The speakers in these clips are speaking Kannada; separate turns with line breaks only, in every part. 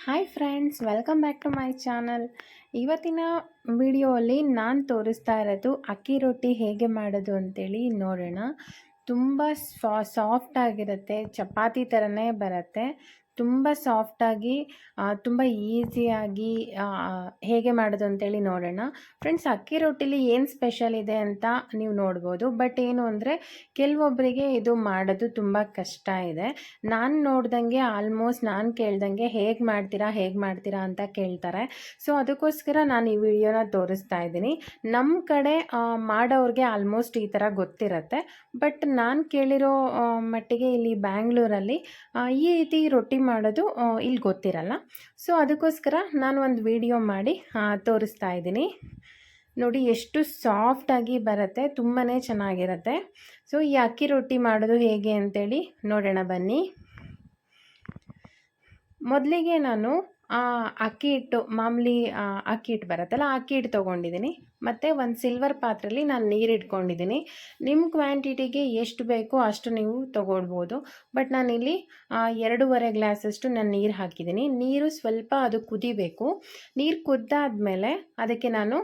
Hi friends, welcome back to my channel. ಇವತ್ತಿನ ವಿಡಿಯೋಲಿ ನಾನು ತೋರಿಸ್ತಾ ಇರೋದು ಅಕ್ಕಿ ರೊಟ್ಟಿ ಹೇಗೆ ಮಾಡೋದು ಅಂತೇಳಿ ನೋಡೋಣ. ತುಂಬ ಸಾಫ್ಟಾಗಿರುತ್ತೆ, ಚಪಾತಿ ಥರನೇ ಬರುತ್ತೆ. ತುಂಬ ಸಾಫ್ಟಾಗಿ ತುಂಬ ಈಸಿಯಾಗಿ ಹೇಗೆ ಮಾಡೋದು ಅಂತೇಳಿ ನೋಡೋಣ. ಫ್ರೆಂಡ್ಸ್, ಅಕ್ಕಿ ರೊಟ್ಟಿಲಿ ಏನು ಸ್ಪೆಷಲ್ ಇದೆ ಅಂತ ನೀವು ನೋಡ್ಬೋದು. ಬಟ್ ಏನು ಅಂದರೆ ಕೆಲವೊಬ್ಬರಿಗೆ ಇದು ಮಾಡೋದು ತುಂಬ ಕಷ್ಟ ಇದೆ. ನಾನು ನೋಡ್ದಂಗೆ ಆಲ್ಮೋಸ್ಟ್ ನಾನು ಕೇಳ್ದಂಗೆ ಹೇಗೆ ಮಾಡ್ತೀರಾ ಅಂತ ಕೇಳ್ತಾರೆ. ಸೊ ಅದಕ್ಕೋಸ್ಕರ ನಾನು ಈ ವಿಡಿಯೋನ ತೋರಿಸ್ತಾ ಇದ್ದೀನಿ. ನಮ್ಮ ಕಡೆ ಮಾಡೋರಿಗೆ ಆಲ್ಮೋಸ್ಟ್ ಈ ಥರ ಗೊತ್ತಿರುತ್ತೆ. ಬಟ್ ನಾನು ಕೇಳಿರೋ ಮಟ್ಟಿಗೆ ಇಲ್ಲಿ ಬ್ಯಾಂಗ್ಳೂರಲ್ಲಿ ಈ ರೀತಿ ರೊಟ್ಟಿ ಮಾಡೋದು ಇಲ್ಲಿ ಗೊತ್ತಿರಲ್ಲ. ಸೊ ಅದಕ್ಕೋಸ್ಕರ ನಾನು ಒಂದು ವಿಡಿಯೋ ಮಾಡಿ ತೋರಿಸ್ತಾ ಇದ್ದೀನಿ. ನೋಡಿ ಎಷ್ಟು ಸಾಫ್ಟಾಗಿ ಬರುತ್ತೆ, ತುಂಬಾ ಚೆನ್ನಾಗಿರುತ್ತೆ. ಸೊ ಈ ಅಕ್ಕಿ ರೊಟ್ಟಿ ಮಾಡೋದು ಹೇಗೆ ಅಂತೇಳಿ ನೋಡೋಣ ಬನ್ನಿ. ಮೊದಲಿಗೆ ನಾನು ಅಕ್ಕಿ ಹಿಟ್ಟು, ಮಾಮೂಲಿ ಅಕ್ಕಿ ಹಿಟ್ಟು ಬರುತ್ತಲ್ಲ, ಅಕ್ಕಿ ಹಿಟ್ಟು ತೊಗೊಂಡಿದ್ದೀನಿ. ಮತ್ತು ಒಂದು ಸಿಲ್ವರ್ ಪಾತ್ರೆಯಲ್ಲಿ ನಾನು ನೀರು ಇಟ್ಕೊಂಡಿದ್ದೀನಿ. ನಿಮ್ಮ ಕ್ವಾಂಟಿಟಿಗೆ ಎಷ್ಟು ಬೇಕೋ ಅಷ್ಟು ನೀವು ತೊಗೊಳ್ಬೋದು. ಬಟ್ ನಾನಿಲ್ಲಿ 2.5 ಗ್ಲಾಸಷ್ಟು ನಾನು ನೀರು ಹಾಕಿದ್ದೀನಿ. ನೀರು ಸ್ವಲ್ಪ ಅದು ಕುದಿಬೇಕು. ನೀರು ಕುದ್ದಾದ್ಮೇಲೆ ಅದಕ್ಕೆ ನಾನು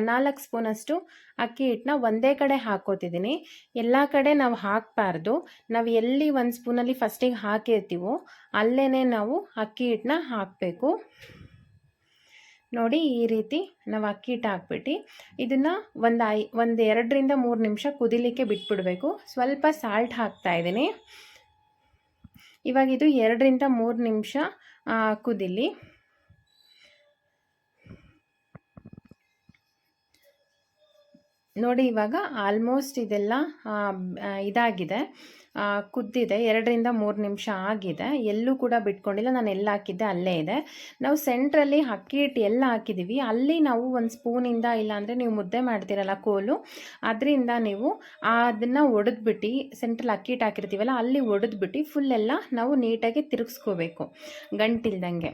4 ಸ್ಪೂನಷ್ಟು ಅಕ್ಕಿ ಹಿಟ್ಟನ್ನ ಒಂದೇ ಕಡೆ ಹಾಕೋತಿದ್ದೀನಿ. ಎಲ್ಲ ಕಡೆ ನಾವು ಹಾಕಬಾರ್ದು. ನಾವು ಎಲ್ಲಿ 1 ಸ್ಪೂನಲ್ಲಿ ಫಸ್ಟಿಗೆ ಹಾಕಿರ್ತೀವೋ ಅಲ್ಲೇ ನಾವು ಅಕ್ಕಿ ಹಿಟ್ಟನ್ನ ಹಾಕಬೇಕು. ನೋಡಿ, ಈ ರೀತಿ ನಾವು ಅಕ್ಕಿ ಹಿಟ್ಟು ಹಾಕ್ಬಿಟ್ಟು ಇದನ್ನು ಒಂದು 2ರಿಂದ 3 ನಿಮಿಷ ಕುದಿಲಿಕ್ಕೆ ಬಿಟ್ಬಿಡಬೇಕು. ಸ್ವಲ್ಪ ಸಾಲ್ಟ್ ಹಾಕ್ತಾಯಿದ್ದೀನಿ. ಇವಾಗ ಇದು 2ರಿಂದ 3 ನಿಮಿಷ ಕುದಿಲಿ. ನೋಡಿ, ಇವಾಗ ಆಲ್ಮೋಸ್ಟ್ ಇದೆಲ್ಲ ಇದಾಗಿದೆ, ಕುದ್ದಿದೆ. 2ರಿಂದ 3 ನಿಮಿಷ ಆಗಿದೆ. ಎಲ್ಲೂ ಕೂಡ ಬಿಟ್ಕೊಂಡಿಲ್ಲ. ನಾನು ಎಲ್ಲ ಹಾಕಿದ್ದೆ ಅಲ್ಲೇ ಇದೆ. ನಾವು ಸೆಂಟ್ರಲ್ಲಿ ಅಕ್ಕಿ ಹಿಟ್ಟು ಎಲ್ಲ ಹಾಕಿದ್ದೀವಿ, ಅಲ್ಲಿ ನಾವು ಒಂದು ಸ್ಪೂನಿಂದ, ಇಲ್ಲಾಂದರೆ ನೀವು ಮುದ್ದೆ ಮಾಡ್ತೀರಲ್ಲ ಕೋಲು, ಅದರಿಂದ ನೀವು ಅದನ್ನು ಒಡೆದ್ಬಿಟ್ಟು, ಸೆಂಟ್ರಲ್ಲಿ ಅಕ್ಕಿ ಹಿಟ್ಟು ಹಾಕಿರ್ತೀವಲ್ಲ ಅಲ್ಲಿ ಒಡೆದ್ಬಿಟ್ಟು ಫುಲ್ ಎಲ್ಲ ನಾವು ನೀಟಾಗಿ ತಿರುಗಿಸ್ಕೋಬೇಕು, ಗಂಟಿಲ್ದಂಗೆ.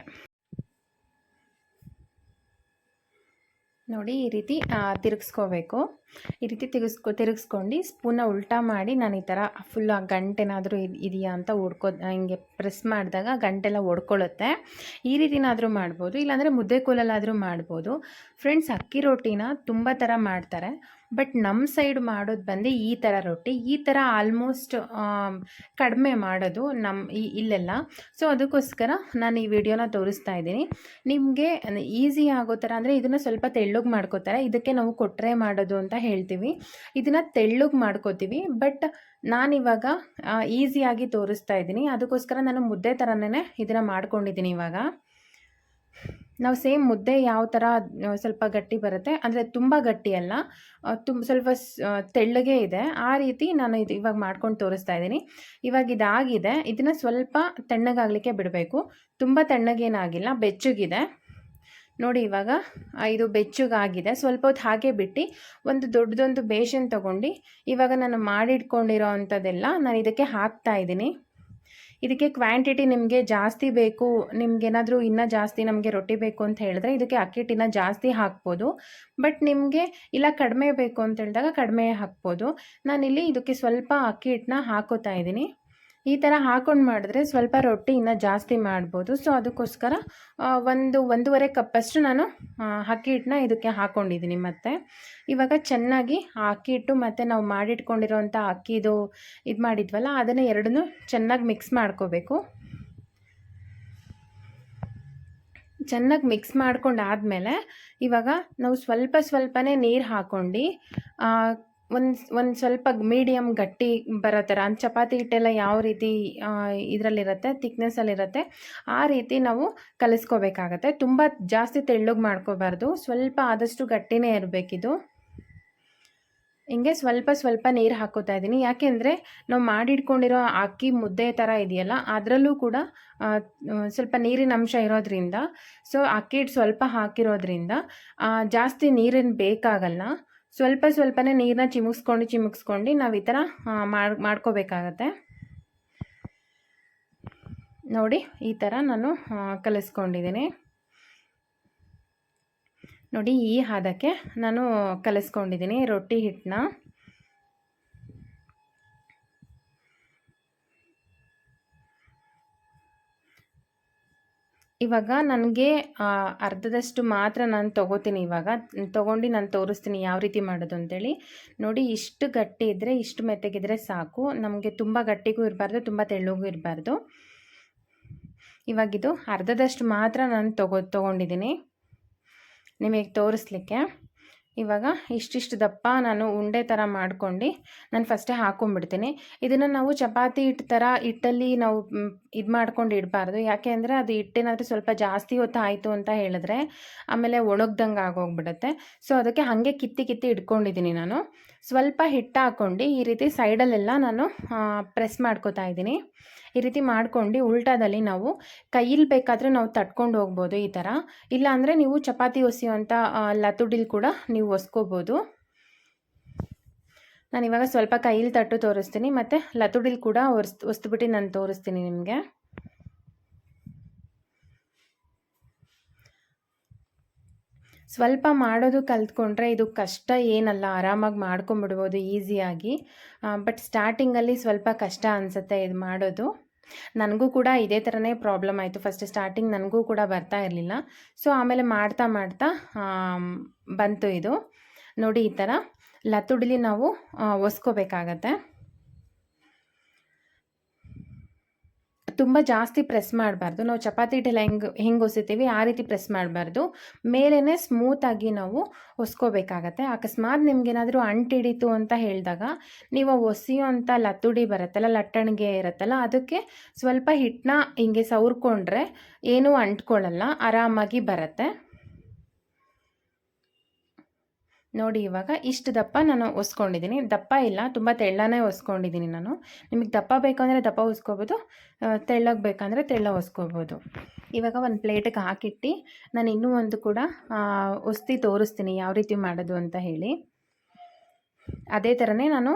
ನೋಡಿ, ಈ ರೀತಿ ತಿರುಗಿಸ್ಕೋಬೇಕು. ಈ ರೀತಿ ತಿರುಗಿಸ್ಕೊಂಡು ಸ್ಪೂನ ಉಲ್ಟಾ ಮಾಡಿ ನಾನು ಈ ಥರ ಫುಲ್ ಗಂಟೇನಾದರೂ ಇದೆಯಾ ಅಂತ ಹಿಂಗೆ ಪ್ರೆಸ್ ಮಾಡಿದಾಗ ಗಂಟೆಲ್ಲ ಒಡ್ಕೊಳ್ಳುತ್ತೆ. ಈ ರೀತಿನಾದರೂ ಮಾಡ್ಬೋದು, ಇಲ್ಲಾಂದರೆ ಮುದ್ದೆ ಕೋಲಲ್ಲಾದರೂ ಮಾಡ್ಬೋದು. ಫ್ರೆಂಡ್ಸ್, ಅಕ್ಕಿ ರೊಟ್ಟಿನ ತುಂಬ ಥರ ಮಾಡ್ತಾರೆ. ಬಟ್ ನಮ್ಮ ಸೈಡ್ ಮಾಡೋದು ಬಂದು ಈ ಥರ ರೊಟ್ಟಿ. ಈ ಥರ ಆಲ್ಮೋಸ್ಟ್ ಕಡಿಮೆ ಮಾಡೋದು ಇಲ್ಲೆಲ್ಲ. ಸೊ ಅದಕ್ಕೋಸ್ಕರ ನಾನು ಈ ವಿಡಿಯೋನ ತೋರಿಸ್ತಾ ಇದ್ದೀನಿ. ನಿಮಗೆ ಈಸಿ ಆಗೋ ಥರ ಅಂದರೆ ಇದನ್ನು ಸ್ವಲ್ಪ ತೆಳ್ಳಗೆ ಮಾಡ್ಕೋತಾರೆ. ಇದಕ್ಕೆ ನಾವು ಕೊಟ್ಟರೆ ಮಾಡೋದು ಅಂತ ಹೇಳ್ತೀವಿ. ಇದನ್ನು ತೆಳ್ಳಗೆ ಮಾಡ್ಕೋತೀವಿ. ಬಟ್ ನಾನಿವಾಗ ಈಸಿಯಾಗಿ ತೋರಿಸ್ತಾ ಇದ್ದೀನಿ. ಅದಕ್ಕೋಸ್ಕರ ನಾನು ಮುದ್ದೆ ಥರನೇ ಇದನ್ನು ಮಾಡ್ಕೊಂಡಿದ್ದೀನಿ. ಇವಾಗ ನಾವು ಸೇಮ್ ಮುದ್ದೆ ಯಾವ ಥರ ಸ್ವಲ್ಪ ಗಟ್ಟಿ ಬರುತ್ತೆ, ಅಂದರೆ ತುಂಬ ಗಟ್ಟಿ ಅಲ್ಲ, ಸ್ವಲ್ಪ ತೆಳ್ಳಗೆ ಇದೆ, ಆ ರೀತಿ ನಾನು ಇವಾಗ ಮಾಡ್ಕೊಂಡು ತೋರಿಸ್ತಾ ಇದ್ದೀನಿ. ಇವಾಗ ಇದಾಗಿದೆ. ಇದನ್ನು ಸ್ವಲ್ಪ ತಣ್ಣಗಾಗಲಿಕ್ಕೆ ಬಿಡಬೇಕು. ತುಂಬ ತಣ್ಣಗೇನಾಗಿಲ್ಲ, ಬೆಚ್ಚಗಿದೆ. ನೋಡಿ, ಇವಾಗ ಇದು ಬೆಚ್ಚಗಾಗಿದೆ. ಸ್ವಲ್ಪ ಹೊತ್ತು ಹಾಗೆ ಬಿಟ್ಟು ಒಂದು ದೊಡ್ಡದೊಂದು ಬೇಷನ್ ತೊಗೊಂಡು ಇವಾಗ ನಾನು ಮಾಡಿಟ್ಕೊಂಡಿರೋ ಅಂಥದ್ದೆಲ್ಲ ನಾನು ಇದಕ್ಕೆ ಹಾಕ್ತಾ ಇದ್ದೀನಿ. ಇದಕ್ಕೆ ಕ್ವಾಂಟಿಟಿ ನಿಮಗೆ ಜಾಸ್ತಿ ಬೇಕು, ನಿಮಗೇನಾದರೂ ಇನ್ನೂ ಜಾಸ್ತಿ ನಮಗೆ ರೊಟ್ಟಿ ಬೇಕು ಅಂತ ಹೇಳಿದ್ರೆ ಇದಕ್ಕೆ ಅಕ್ಕಿ ಹಿಟ್ಟಿನ ಜಾಸ್ತಿ ಹಾಕ್ಬೋದು. ಬಟ್ ನಿಮಗೆ ಇಲ್ಲ ಕಡಿಮೆ ಬೇಕು ಅಂತ ಹೇಳಿದಾಗ ಕಡಿಮೆ ಹಾಕ್ಬೋದು. ನಾನಿಲ್ಲಿ ಇದಕ್ಕೆ ಸ್ವಲ್ಪ ಅಕ್ಕಿ ಹಿಟ್ಟನ್ನ ಹಾಕೋತಾ ಇದ್ದೀನಿ. ಈ ಥರ ಹಾಕೊಂಡು ಮಾಡಿದ್ರೆ ಸ್ವಲ್ಪ ರೊಟ್ಟಿ ಇನ್ನೂ ಜಾಸ್ತಿ ಮಾಡ್ಬೋದು. ಸೊ ಅದಕ್ಕೋಸ್ಕರ 1.5 ಕಪ್ಪಷ್ಟು ನಾನು ಅಕ್ಕಿ ಹಿಟ್ಟನ್ನ ಇದಕ್ಕೆ ಹಾಕ್ಕೊಂಡಿದ್ದೀನಿ. ಮತ್ತು ಇವಾಗ ಚೆನ್ನಾಗಿ ಆ ಅಕ್ಕಿ ಹಿಟ್ಟು ಮತ್ತು ನಾವು ಮಾಡಿಟ್ಕೊಂಡಿರೋಂಥ ಅಕ್ಕಿದು ಇದು ಮಾಡಿದ್ವಲ್ಲ ಅದನ್ನು ಎರಡನ್ನೂ ಚೆನ್ನಾಗಿ ಮಿಕ್ಸ್ ಮಾಡ್ಕೋಬೇಕು. ಚೆನ್ನಾಗಿ ಮಿಕ್ಸ್ ಮಾಡ್ಕೊಂಡಾದಮೇಲೆ ಇವಾಗ ನಾವು ಸ್ವಲ್ಪನೇ ನೀರು ಹಾಕ್ಕೊಂಡು ಒಂದು ಸ್ವಲ್ಪ ಮೀಡಿಯಮ್ ಗಟ್ಟಿ ಬರೋ ಥರ, ಚಪಾತಿ ಹಿಟ್ಟೆಲ್ಲ ಯಾವ ರೀತಿ ಇದರಲ್ಲಿರುತ್ತೆ, ಥಿಕ್ನೆಸ್ಸಲ್ಲಿರುತ್ತೆ, ಆ ರೀತಿ ನಾವು ಕಲಿಸ್ಕೋಬೇಕಾಗತ್ತೆ. ತುಂಬ ಜಾಸ್ತಿ ತೆಳ್ಳಗೆ ಮಾಡ್ಕೋಬಾರ್ದು, ಸ್ವಲ್ಪ ಆದಷ್ಟು ಗಟ್ಟಿನೇ ಇರಬೇಕಿದು. ಹಿಂಗೆ ಸ್ವಲ್ಪ ನೀರು ಹಾಕೋತಾ ಇದ್ದೀನಿ. ಯಾಕೆಂದರೆ ನಾವು ಮಾಡಿಟ್ಕೊಂಡಿರೋ ಅಕ್ಕಿ ಮುದ್ದೆ ಥರ ಇದೆಯಲ್ಲ, ಅದರಲ್ಲೂ ಕೂಡ ಸ್ವಲ್ಪ ನೀರಿನ ಅಂಶ ಇರೋದ್ರಿಂದ, ಸೊ ಅಕ್ಕಿ ಹಿಟ್ಟು ಸ್ವಲ್ಪ ಹಾಕಿರೋದ್ರಿಂದ ಜಾಸ್ತಿ ನೀರೇನು ಬೇಕಾಗಲ್ಲ. ಸ್ವಲ್ಪನೇ ನೀರನ್ನ ಚಿಮುಕ್ಸ್ಕೊಂಡು ನಾವು ಈ ಥರ ಮಾಡ್ಕೋಬೇಕಾಗತ್ತೆ. ನೋಡಿ, ಈ ಥರ ನಾನು ಕಲಿಸ್ಕೊಂಡಿದ್ದೀನಿ. ನೋಡಿ, ಈ ಹದಕ್ಕೆ ನಾನು ಕಲಿಸ್ಕೊಂಡಿದ್ದೀನಿ ರೊಟ್ಟಿ ಹಿಟ್ಟನ್ನ. ಇವಾಗ ನನಗೆ ಅರ್ಧದಷ್ಟು ಮಾತ್ರ ನಾನು ತೊಗೋತೀನಿ. ಇವಾಗ ತೊಗೊಂಡು ನಾನು ತೋರಿಸ್ತೀನಿ ಯಾವ ರೀತಿ ಮಾಡೋದು ಅಂತೇಳಿ. ನೋಡಿ, ಇಷ್ಟು ಗಟ್ಟಿ ಇದ್ದರೆ, ಇಷ್ಟು ಮೆತ್ತಗಿದ್ರೆ ಸಾಕು. ನಮಗೆ ತುಂಬ ಗಟ್ಟಿಗೂ ಇರಬಾರ್ದು, ತುಂಬ ತೆಳ್ಳಗೂ ಇರಬಾರ್ದು. ಇವಾಗಿದು ಅರ್ಧದಷ್ಟು ಮಾತ್ರ ನಾನು ತೊಗೊಂಡಿದ್ದೀನಿ ನಿಮಗೆ ತೋರಿಸ್ಲಿಕ್ಕೆ. ಇವಾಗ ಇಷ್ಟಿಷ್ಟು ದಪ್ಪ ನಾನು ಉಂಡೆ ಥರ ಮಾಡ್ಕೊಂಡು ನಾನು ಫಸ್ಟೇ ಹಾಕ್ಕೊಂಡ್ಬಿಡ್ತೀನಿ. ಇದನ್ನು ನಾವು ಚಪಾತಿ ಹಿಟ್ಟು ಥರ ಹಿಟ್ಟಲ್ಲಿ ನಾವು ಇದು ಮಾಡ್ಕೊಂಡು ಇಡಬಾರ್ದು. ಯಾಕೆ ಅಂದರೆ ಅದು ಹಿಟ್ಟೇನಾದರೂ ಸ್ವಲ್ಪ ಜಾಸ್ತಿ ಹೊತ್ತು ಆಯಿತು ಅಂತ ಹೇಳಿದ್ರೆ ಆಮೇಲೆ ಒಣಗ್ದಂಗೆ ಆಗೋಗ್ಬಿಡುತ್ತೆ. ಸೊ ಅದಕ್ಕೆ ಹಾಗೆ ಕಿತ್ತಿ ಇಟ್ಕೊಂಡಿದ್ದೀನಿ ನಾನು. ಸ್ವಲ್ಪ ಹಿಟ್ಟು ಹಾಕ್ಕೊಂಡು ಈ ರೀತಿ ಸೈಡಲ್ಲೆಲ್ಲ ನಾನು ಪ್ರೆಸ್ ಮಾಡ್ಕೋತಾ ಇದ್ದೀನಿ. ಈ ರೀತಿ ಮಾಡ್ಕೊಂಡು ಉಲ್ಟಾದಲ್ಲಿ ನಾವು ಕೈಯಲ್ಲಿ ಬೇಕಾದರೆ ನಾವು ತಟ್ಕೊಂಡು ಹೋಗ್ಬೋದು ಈ ಥರ. ಇಲ್ಲಾಂದರೆ ನೀವು ಚಪಾತಿ ಒಸೆಯುವಂಥ ಲತುಡಿಲಿ ಕೂಡ ನೀವು ಒಸ್ಕೋಬೋದು. ನಾನಿವಾಗ ಸ್ವಲ್ಪ ಕೈಯಲ್ಲಿ ತಟ್ಟು ತೋರಿಸ್ತೀನಿ, ಮತ್ತು ಲತುಡಿಲಿ ಕೂಡ ಒಸ್ದುಬಿಟ್ಟು ನಾನು ತೋರಿಸ್ತೀನಿ ನಿಮಗೆ. ಸ್ವಲ್ಪ ಮಾಡೋದು ಕಲ್ತ್ಕೊಂಡ್ರೆ ಇದು ಕಷ್ಟ ಏನಲ್ಲ, ಆರಾಮಾಗಿ ಮಾಡ್ಕೊಂಬಿಡ್ಬೋದು ಈಸಿಯಾಗಿ. ಬಟ್ ಸ್ಟಾರ್ಟಿಂಗಲ್ಲಿ ಸ್ವಲ್ಪ ಕಷ್ಟ ಅನಿಸುತ್ತೆ ಇದು ಮಾಡೋದು. ನನಗೂ ಕೂಡ ಇದೇ ಥರನೇ ಪ್ರಾಬ್ಲಮ್ ಆಯಿತು. ಫಸ್ಟ್ ಸ್ಟಾರ್ಟಿಂಗ್ ನನಗೂ ಕೂಡ ಬರ್ತಾ ಇರಲಿಲ್ಲ. ಸೊ ಆಮೇಲೆ ಮಾಡ್ತಾ ಬಂತು ಇದು. ನೋಡಿ, ಈ ಥರ ಲತುಡಿಲಿ ನಾವು ಒಸ್ಕೋಬೇಕಾಗತ್ತೆ. ತುಂಬ ಜಾಸ್ತಿ ಪ್ರೆಸ್ ಮಾಡಬಾರ್ದು. ನಾವು ಚಪಾತಿ ಹಿಟ್ಟೆಲ್ಲ ಹೆಂಗೆ ಒಸಿತೀವಿ ಆ ರೀತಿ ಪ್ರೆಸ್ ಮಾಡಬಾರ್ದು. ಮೇಲೇ ಸ್ಮೂತಾಗಿ ನಾವು ಒಸ್ಕೋಬೇಕಾಗತ್ತೆ. ಅಕಸ್ಮಾತ್ ನಿಮ್ಗೇನಾದರೂ ಅಂಟಿಡಿತು ಅಂತ ಹೇಳಿದಾಗ ನೀವು ಒಸಿಯೋಂಥ ಲತುಡಿ ಬರುತ್ತಲ್ಲ, ಲಟ್ಟಣಿಗೆ ಇರುತ್ತಲ್ಲ, ಅದಕ್ಕೆ ಸ್ವಲ್ಪ ಹಿಟ್ಟನ್ನ ಹಿಂಗೆ ಸವರ್ಕೊಂಡ್ರೆ ಏನೂ ಅಂಟ್ಕೊಳ್ಳಲ್ಲ, ಆರಾಮಾಗಿ ಬರುತ್ತೆ. ನೋಡಿ, ಇವಾಗ ಇಷ್ಟು ದಪ್ಪ ನಾನು ಒಸ್ಕೊಂಡಿದ್ದೀನಿ. ದಪ್ಪ ಇಲ್ಲ, ತುಂಬ ತೆಳ್ಳನೇ ಒಸ್ಕೊಂಡಿದ್ದೀನಿ ನಾನು. ನಿಮಗೆ ದಪ್ಪ ಬೇಕಂದರೆ ದಪ್ಪ ಒಸ್ಕೋಬೋದು, ತೆಳ್ಳಗೆ ಬೇಕಂದರೆ ತೆಳ್ಳ ಒಸ್ಕೋಬೋದು. ಇವಾಗ ಒಂದು ಪ್ಲೇಟಿಗೆ ಹಾಕಿಟ್ಟು ನಾನು ಇನ್ನೂ ಒಂದು ಕೂಡ ಒಸ್ತಿ ತೋರಿಸ್ತೀನಿ ಯಾವ ರೀತಿ ಮಾಡೋದು ಅಂತ ಹೇಳಿ. ಅದೇ ಥರನೇ ನಾನು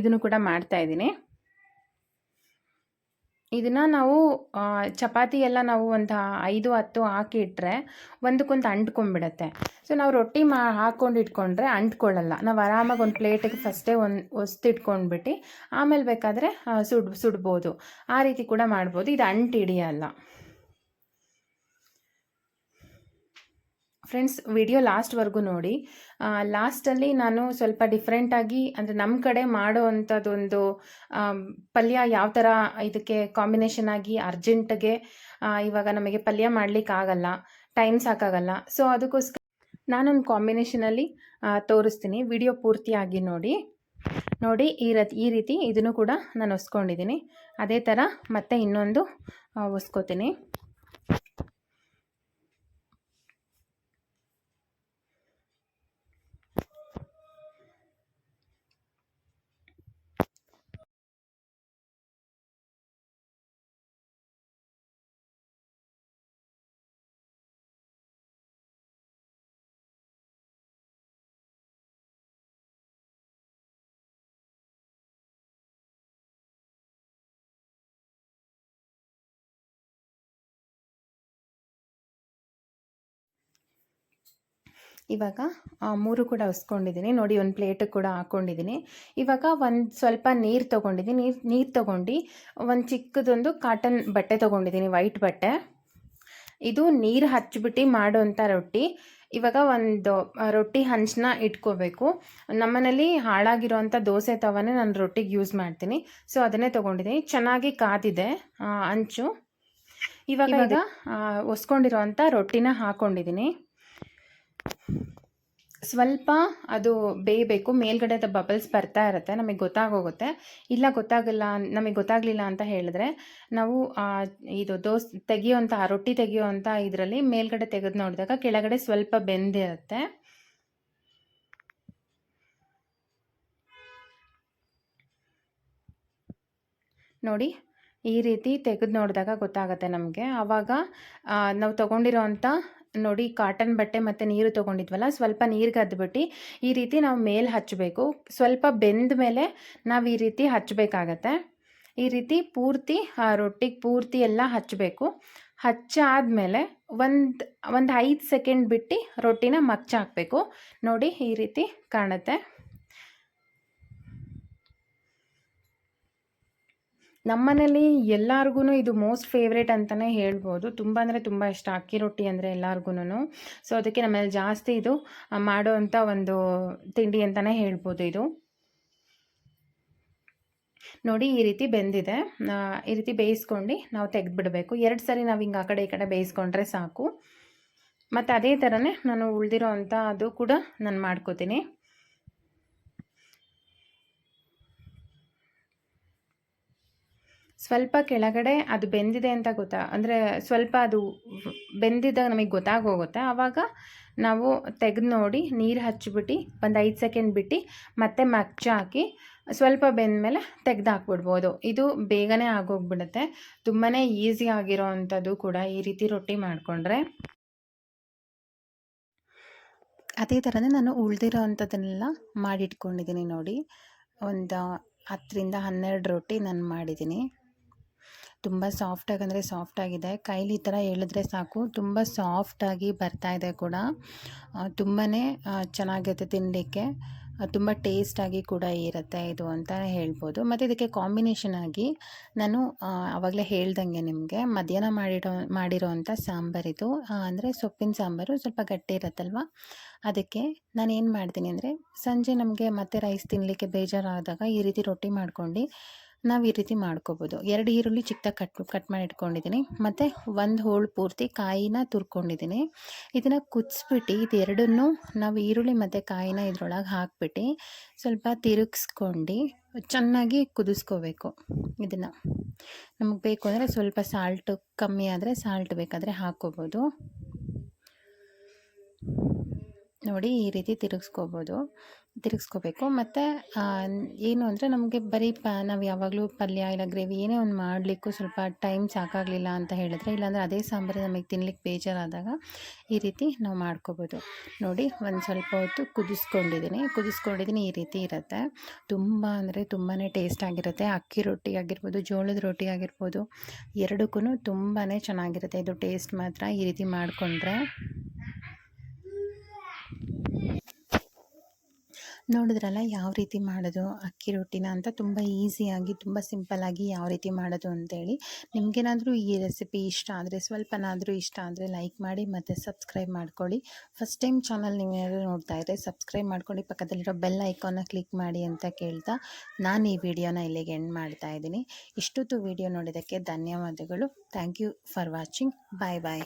ಇದನ್ನು ಕೂಡ ಮಾಡ್ತಾಯಿದ್ದೀನಿ. ಇದನ್ನು ನಾವು ಚಪಾತಿ ಎಲ್ಲ ನಾವು ಒಂದು 5-10 ಹಾಕಿ ಇಟ್ಟರೆ ಒಂದಕ್ಕೊಂದು ಅಂಟ್ಕೊಂಡ್ಬಿಡತ್ತೆ. ಸೊ ನಾವು ರೊಟ್ಟಿ ಹಾಕ್ಕೊಂಡು ಇಟ್ಕೊಂಡ್ರೆ ಅಂಟ್ಕೊಳ್ಳಲ್ಲ. ನಾವು ಆರಾಮಾಗಿ ಒಂದು ಪ್ಲೇಟಿಗೆ ಫಸ್ಟೇ ಒಸ್ತಿಟ್ಕೊಂಡ್ಬಿಟ್ಟು ಆಮೇಲೆ ಬೇಕಾದರೆ ಸುಡ್ಬೋದು. ಆ ರೀತಿ ಕೂಡ ಮಾಡ್ಬೋದು. ಇದು ಹಿಡಿಯಲ್ಲ. ಫ್ರೆಂಡ್ಸ್, ವಿಡಿಯೋ ಲಾಸ್ಟ್ವರೆಗೂ ನೋಡಿ. ಲಾಸ್ಟಲ್ಲಿ ನಾನು ಸ್ವಲ್ಪ ಡಿಫ್ರೆಂಟಾಗಿ, ಅಂದರೆ ನಮ್ಮ ಕಡೆ ಮಾಡೋ ಅಂಥದ್ದೊಂದು ಪಲ್ಯ ಯಾವ ಥರ ಇದಕ್ಕೆ ಕಾಂಬಿನೇಷನ್ ಆಗಿ ಅರ್ಜೆಂಟ್ಗೆ ಇವಾಗ ನಮಗೆ ಪಲ್ಯ ಮಾಡಲಿಕ್ಕಾಗಲ್ಲ, ಟೈಮ್ ಸಾಕಾಗಲ್ಲ. ಸೊ ಅದಕ್ಕೋಸ್ಕರ ನಾನೊಂದು ಕಾಂಬಿನೇಷನಲ್ಲಿ ತೋರಿಸ್ತೀನಿ. ವಿಡಿಯೋ ಪೂರ್ತಿಯಾಗಿ ನೋಡಿ. ಈ ರೀತಿ ಇದನ್ನು ಕೂಡ ನಾನು ಒಸ್ಕೊಂಡಿದ್ದೀನಿ. ಅದೇ ಥರ ಮತ್ತೆ ಇನ್ನೊಂದು ಒಸ್ಕೋತೀನಿ. ಇವಾಗ 3 ಕೂಡ ಒಸ್ಕೊಂಡಿದ್ದೀನಿ. ನೋಡಿ, ಒಂದು ಪ್ಲೇಟಿಗೆ ಕೂಡ ಹಾಕ್ಕೊಂಡಿದ್ದೀನಿ. ಇವಾಗ ಒಂದು ಸ್ವಲ್ಪ ನೀರು ತೊಗೊಂಡಿದ್ದೀನಿ. ನೀರು ತೊಗೊಂಡು ಒಂದು ಚಿಕ್ಕದೊಂದು ಕಾಟನ್ ಬಟ್ಟೆ ತೊಗೊಂಡಿದ್ದೀನಿ, ವೈಟ್ ಬಟ್ಟೆ. ಇದು ನೀರು ಹಚ್ಚಿಬಿಟ್ಟು ಮಾಡೋಂಥ ರೊಟ್ಟಿ. ಇವಾಗ ಒಂದು ರೊಟ್ಟಿ ಹಂಚನ್ನ ಇಟ್ಕೋಬೇಕು. ನಮ್ಮನೇಲಿ ಹಾಳಾಗಿರೋವಂಥ ದೋಸೆ ತವನೇ ನಾನು ರೊಟ್ಟಿಗೆ ಯೂಸ್ ಮಾಡ್ತೀನಿ. ಸೊ ಅದನ್ನೇ ತೊಗೊಂಡಿದ್ದೀನಿ. ಚೆನ್ನಾಗಿ ಕಾದಿದೆ ಹಂಚು. ಇವಾಗ ಒಸ್ಕೊಂಡಿರೋವಂಥ ರೊಟ್ಟಿನ ಹಾಕ್ಕೊಂಡಿದ್ದೀನಿ. ಸ್ವಲ್ಪ ಅದು ಬೇಯಬೇಕು. ಮೇಲ್ಗಡೆ ಬಬಲ್ಸ್ ಬರ್ತಾ ಇರುತ್ತೆ, ನಮಗೆ ಗೊತ್ತಾಗೋಗುತ್ತೆ. ಇಲ್ಲ ನಮಗೆ ಗೊತ್ತಾಗಲಿಲ್ಲ ಅಂತ ಹೇಳಿದ್ರೆ ನಾವು ಇದು ರೊಟ್ಟಿ ತೆಗಿಯೋವಂಥ ಇದರಲ್ಲಿ ಮೇಲ್ಗಡೆ ತೆಗೆದು ನೋಡಿದಾಗ ಕೆಳಗಡೆ ಸ್ವಲ್ಪ ಬೆಂದಿರುತ್ತೆ. ನೋಡಿ, ಈ ರೀತಿ ತೆಗೆದು ನೋಡಿದಾಗ ಗೊತ್ತಾಗುತ್ತೆ ನಮಗೆ. ಆವಾಗ ನಾವು ತೊಗೊಂಡಿರೋವಂಥ ನೋಡಿ ಕಾಟನ್ ಬಟ್ಟೆ ಮತ್ತು ನೀರು ತೊಗೊಂಡಿದ್ವಲ್ಲ, ಸ್ವಲ್ಪ ನೀರಿಗೆ ಅದ್ಬಿಟ್ಟು ಈ ರೀತಿ ನಾವು ಮೇಲೆ ಹಚ್ಚಬೇಕು. ಸ್ವಲ್ಪ ಬೆಂದ ಮೇಲೆ ನಾವು ಈ ರೀತಿ ಹಚ್ಚಬೇಕಾಗತ್ತೆ. ಈ ರೀತಿ ಪೂರ್ತಿ ರೊಟ್ಟಿಗೆ ಪೂರ್ತಿ ಎಲ್ಲ ಹಚ್ಚಬೇಕು. ಹಚ್ಚಾದಮೇಲೆ ಒಂದು 5 ಸೆಕೆಂಡ್ ಬಿಟ್ಟು ರೊಟ್ಟಿನ ಮಗ್ಚಾಕಬೇಕು. ನೋಡಿ, ಈ ರೀತಿ ಕಾಣುತ್ತೆ. ನಮ್ಮನೇಲಿ ಎಲ್ಲರಿಗೂ ಇದು ಮೋಸ್ಟ್ ಫೇವ್ರೇಟ್ ಅಂತಲೇ ಹೇಳ್ಬೋದು. ತುಂಬ ಅಂದರೆ ತುಂಬ ಇಷ್ಟ ಅಕ್ಕಿ ರೊಟ್ಟಿ ಅಂದರೆ ಎಲ್ಲರಿಗೂನು. ಸೊ ಅದಕ್ಕೆ ನಮ್ಮನೇಲಿ ಜಾಸ್ತಿ ಇದು ಮಾಡೋವಂಥ ಒಂದು ತಿಂಡಿ ಅಂತಲೇ ಹೇಳ್ಬೋದು ಇದು. ನೋಡಿ ಈ ರೀತಿ ಬೆಂದಿದೆ. ಈ ರೀತಿ ಬೇಯಿಸ್ಕೊಂಡು ನಾವು ತೆಗೆದುಬಿಡಬೇಕು. 2 ಸರಿ ನಾವು ಹಿಂಗೆ ಆ ಕಡೆ ಈ ಕಡೆ ಬೇಯಿಸ್ಕೊಂಡ್ರೆ ಸಾಕು. ಮತ್ತು ಅದೇ ಥರನೇ ನಾನು ಉಳಿದಿರೋ ಅಂಥ ಅದು ಕೂಡ ನಾನು ಮಾಡ್ಕೋತೀನಿ. ಸ್ವಲ್ಪ ಕೆಳಗಡೆ ಅದು ಬೆಂದಿದೆ ಅಂತ ಅಂದರೆ ಸ್ವಲ್ಪ ಅದು ಬೆಂದಿದ್ದಾಗ ನಮಗೆ ಗೊತ್ತಾಗೋಗುತ್ತೆ. ಆವಾಗ ನಾವು ತೆಗೆದು ನೋಡಿ ನೀರು ಹಚ್ಚಿಬಿಟ್ಟು ಒಂದು 5 ಸೆಕೆಂಡ್ ಬಿಟ್ಟು ಮತ್ತೆ ಮಗ್ಚ ಹಾಕಿ ಸ್ವಲ್ಪ ಬೆಂದಮೇಲೆ ತೆಗೆದು ಹಾಕ್ಬಿಡ್ಬೋದು. ಇದು ಬೇಗನೆ ಆಗೋಗ್ಬಿಡುತ್ತೆ. ತುಂಬಾ ಈಸಿ ಆಗಿರೋ ಅಂಥದ್ದು ಕೂಡ ಈ ರೀತಿ ರೊಟ್ಟಿ ಮಾಡಿಕೊಂಡ್ರೆ. ಅದೇ ಥರನೇ ನಾನು ಉಳಿದಿರೋ ಅಂಥದ್ದನ್ನೆಲ್ಲ ಮಾಡಿಟ್ಕೊಂಡಿದ್ದೀನಿ ನೋಡಿ. ಒಂದು 10ರಿಂದ 12 ರೊಟ್ಟಿ ನಾನು ಮಾಡಿದ್ದೀನಿ. ತುಂಬ ಸಾಫ್ಟಾಗಿ ಅಂದರೆ ಸಾಫ್ಟಾಗಿದೆ. ಕೈಲಿ ಈ ಥರ ಎಳೆದ್ರೆ ಸಾಕು ತುಂಬ ಸಾಫ್ಟಾಗಿ ಬರ್ತಾಯಿದೆ ಕೂಡ. ತುಂಬಾ ಚೆನ್ನಾಗಿರುತ್ತೆ ತಿನ್ನಲಿಕ್ಕೆ. ತುಂಬ ಟೇಸ್ಟಾಗಿ ಕೂಡ ಇರುತ್ತೆ ಇದು ಅಂತ ಹೇಳ್ಬೋದು. ಮತ್ತು ಇದಕ್ಕೆ ಕಾಂಬಿನೇಷನ್ ಆಗಿ ನಾನು ಆವಾಗಲೇ ಹೇಳ್ದಂಗೆ ನಿಮಗೆ ಮಧ್ಯಾಹ್ನ ಮಾಡಿರೋ ಅಂಥ ಸಾಂಬಾರಿದು, ಅಂದರೆ ಸೊಪ್ಪಿನ ಸಾಂಬಾರು ಸ್ವಲ್ಪ ಗಟ್ಟಿ ಇರುತ್ತಲ್ವ. ಅದಕ್ಕೆ ನಾನು ಏನು ಮಾಡ್ತೀನಿ ಅಂದರೆ ಸಂಜೆ ನಮಗೆ ಮತ್ತೆ ರೈಸ್ ತಿನ್ನಲಿಕ್ಕೆ ಬೇಜಾರಾದಾಗ ಈ ರೀತಿ ರೊಟ್ಟಿ ಮಾಡ್ಕೊಂಡು ನಾವು ಈ ರೀತಿ ಮಾಡ್ಕೋಬೋದು. 2 ಈರುಳ್ಳಿ ಚಿಕ್ಕದಾಗಿ ಕಟ್ ಮಾಡಿ ಇಟ್ಕೊಂಡಿದ್ದೀನಿ. ಮತ್ತು 1 ಹೋಳು ಪೂರ್ತಿ ಕಾಯಿನ ತುರ್ಕೊಂಡಿದ್ದೀನಿ. ಇದನ್ನು ಕುದಿಸ್ಬಿಟ್ಟು ಇದೆರಡನ್ನೂ ನಾವು ಈರುಳ್ಳಿ ಮತ್ತು ಕಾಯಿನ ಇದ್ರೊಳಗೆ ಹಾಕ್ಬಿಟ್ಟು ಸ್ವಲ್ಪ ತಿರುಗಿಸ್ಕೊಂಡು ಚೆನ್ನಾಗಿ ಕುದಿಸ್ಕೋಬೇಕು. ಇದನ್ನು ನಮಗೆ ಬೇಕು ಅಂದರೆ ಸ್ವಲ್ಪ ಸಾಲ್ಟು ಕಮ್ಮಿ ಆದರೆ ಸಾಲ್ಟ್ ಬೇಕಾದರೆ ಹಾಕ್ಕೋಬೋದು. ನೋಡಿ ಈ ರೀತಿ ತಿರುಗಿಸ್ಕೋಬೇಕು. ಮತ್ತು ಏನು ಅಂದರೆ ನಮಗೆ ಬರೀ ನಾವು ಯಾವಾಗಲೂ ಪಲ್ಯ ಇಲ್ಲ ಗ್ರೇವಿ ಏನೇ ಒಂದು ಮಾಡಲಿಕ್ಕೂ ಸ್ವಲ್ಪ ಟೈಮ್ ಸಾಕಾಗಲಿಲ್ಲ ಅಂತ ಹೇಳಿದ್ರೆ, ಇಲ್ಲಾಂದರೆ ಅದೇ ಸಾಂಬಾರು ನಮಗೆ ತಿನ್ಲಿಕ್ಕೆ ಬೇಜಾರಾದಾಗ ಈ ರೀತಿ ನಾವು ಮಾಡ್ಕೋಬೋದು. ನೋಡಿ ಒಂದು ಸ್ವಲ್ಪ ಹೊತ್ತು ಕುದಿಸ್ಕೊಂಡಿದ್ದೀನಿ ಈ ರೀತಿ ಇರುತ್ತೆ. ತುಂಬ ಅಂದರೆ ತುಂಬಾ ಟೇಸ್ಟ್ ಆಗಿರುತ್ತೆ. ಅಕ್ಕಿ ರೊಟ್ಟಿ ಆಗಿರ್ಬೋದು, ಜೋಳದ ರೊಟ್ಟಿ ಆಗಿರ್ಬೋದು, ಎರಡಕ್ಕೂ ತುಂಬಾ ಚೆನ್ನಾಗಿರುತ್ತೆ ಇದು ಟೇಸ್ಟ್ ಮಾತ್ರ ಈ ರೀತಿ ಮಾಡಿಕೊಂಡ್ರೆ. ನೋಡಿದ್ರಲ್ಲ ಯಾವ ರೀತಿ ಮಾಡೋದು ಅಕ್ಕಿ ರೊಟ್ಟಿನ ಅಂತ. ತುಂಬ ಈಸಿಯಾಗಿ ತುಂಬ ಸಿಂಪಲ್ಲಾಗಿ ಯಾವ ರೀತಿ ಮಾಡೋದು ಅಂತೇಳಿ. ನಿಮಗೇನಾದರೂ ಈ ರೆಸಿಪಿ ಇಷ್ಟ ಆದರೆ ಸ್ವಲ್ಪನಾದರೂ ಇಷ್ಟ ಆದರೆ ಲೈಕ್ ಮಾಡಿ ಮತ್ತು ಸಬ್ಸ್ಕ್ರೈಬ್ ಮಾಡ್ಕೊಳ್ಳಿ. ಫಸ್ಟ್ ಟೈಮ್ ಚಾನಲ್ ನೀವೇನಾದರೂ ನೋಡ್ತಾ ಇದ್ದರೆ ಸಬ್ಸ್ಕ್ರೈಬ್ ಮಾಡ್ಕೊಂಡು ಪಕ್ಕದಲ್ಲಿರೋ ಬೆಲ್ ಐಕಾನ್ನ ಕ್ಲಿಕ್ ಮಾಡಿ ಅಂತ ಕೇಳ್ತಾ ನಾನು ಈ ವಿಡಿಯೋನ ಇಲ್ಲಿಗೆ ಎಂಡ್ ಮಾಡ್ತಾ ಇದ್ದೀನಿ. ಇಷ್ಟೊತ್ತು ವಿಡಿಯೋ ನೋಡಿದ್ದಕ್ಕೆ ಧನ್ಯವಾದಗಳು. Thank you for watching. Bye bye.